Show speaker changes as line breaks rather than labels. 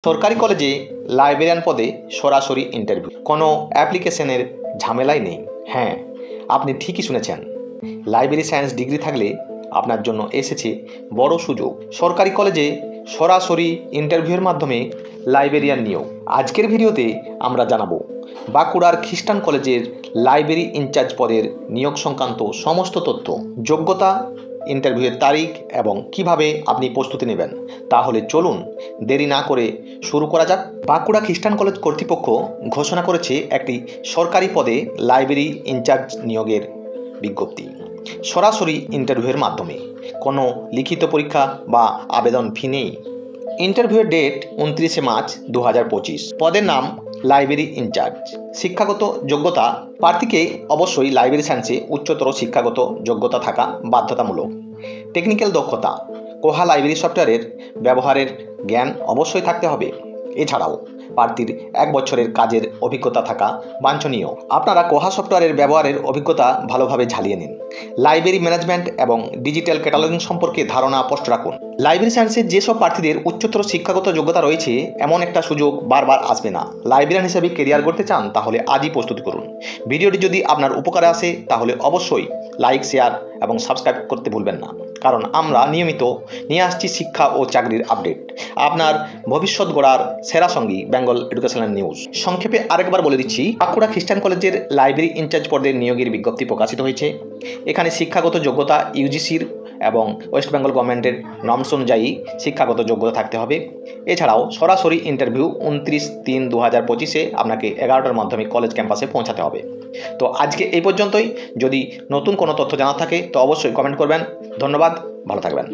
সরকারি কলেজে লাইব্রেরিয়ান পদে সরাসরি ইন্টারভিউ, কোনো অ্যাপ্লিকেশনের ঝামেলাই নেই। হ্যাঁ, আপনি ঠিকই শুনেছেন। লাইব্রেরি সায়েন্স ডিগ্রি থাকলে আপনার জন্য এসেছে বড় সুযোগ। সরকারি কলেজে সরাসরি ইন্টারভিউয়ের মাধ্যমে লাইব্রেরিয়ান নিয়োগ। আজকের ভিডিওতে আমরা জানাবো বাঁকুড়ার খ্রিস্টান কলেজের লাইব্রেরি ইনচার্জ পদের নিয়োগ সংক্রান্ত সমস্ত তথ্য, যোগ্যতা, ইন্টারভিউয়ের তারিখ এবং কিভাবে আপনি প্রস্তুতি নেবেন। তাহলে চলুন দেরি না করে শুরু করা যাক। বাঁকুড়া খ্রিস্টান কলেজ কর্তৃপক্ষ ঘোষণা করেছে একটি সরকারি পদে লাইব্রেরি ইনচার্জ নিয়োগের বিজ্ঞপ্তি। সরাসরি ইন্টারভিউয়ের মাধ্যমে, কোনো লিখিত পরীক্ষা বা আবেদন ফি নেই। ইন্টারভিউয়ের ডেট 29 মার্চ 2025। পদের নাম লাইব্রেরি ইনচার্জ। শিক্ষাগত যোগ্যতা, প্রার্থীকে অবশ্যই লাইব্রেরি সায়েন্সে উচ্চতর শিক্ষাগত যোগ্যতা থাকা বাধ্যতামূলক। টেকনিক্যাল দক্ষতা, কোহা লাইব্রেরি সফটওয়্যারের ব্যবহারের জ্ঞান অবশ্যই থাকতে হবে। এছাড়াও প্রার্থীর 1 বছরের কাজের অভিজ্ঞতা থাকা বাঞ্ছনীয়। আপনারা কোহা সফটওয়্যারের ব্যবহারের অভিজ্ঞতা ভালোভাবে ঝালিয়ে নিন। লাইব্রেরি ম্যানেজমেন্ট এবং ডিজিটাল ক্যাটালগিং সম্পর্কে ধারণা স্পষ্ট রাখুন। লাইব্রেরি সায়েন্সের যেসব প্রার্থীদের উচ্চতর শিক্ষাগত যোগ্যতা রয়েছে, এমন একটা সুযোগ বারবার আসবে না। লাইব্রেরিয়ান হিসেবে কেরিয়ার গড়তে চান, তাহলে আজই প্রস্তুতি করুন। ভিডিওটি যদি আপনার উপকারে আসে তাহলে অবশ্যই লাইক, শেয়ার এবং সাবস্ক্রাইব করতে ভুলবেন না, কারণ আমরা নিয়মিত নিয়ে আসছি শিক্ষা ও চাকরির আপডেট। আপনার ভবিষ্যৎ গড়ার সেরা সঙ্গী বেঙ্গল এডুকেশনাল নিউজ। সংক্ষেপে আরেকবার বলে দিচ্ছি, বাঁকুড়া খ্রিস্টান কলেজের লাইব্রেরি ইনচার্জ পদের নিয়োগের বিজ্ঞপ্তি প্রকাশিত হয়েছে। এখানে শিক্ষাগত যোগ্যতা ইউজিসির এবং ওয়েস্ট বেঙ্গল গভর্নমেন্টের নর্মস অনুযায়ী শিক্ষাগত যোগ্যতা থাকতে হবে। এছাড়াও সরাসরি ইন্টারভিউ 29/3/2025 আপনাকে 11টার মাধ্যমে কলেজ ক্যাম্পাসে পৌঁছাতে হবে। তো আজকে এই পর্যন্তই। যদি নতুন কোনো তথ্য জানা থাকে তো অবশ্যই কমেন্ট করবেন। ধন্যবাদ, ভালো থাকবেন।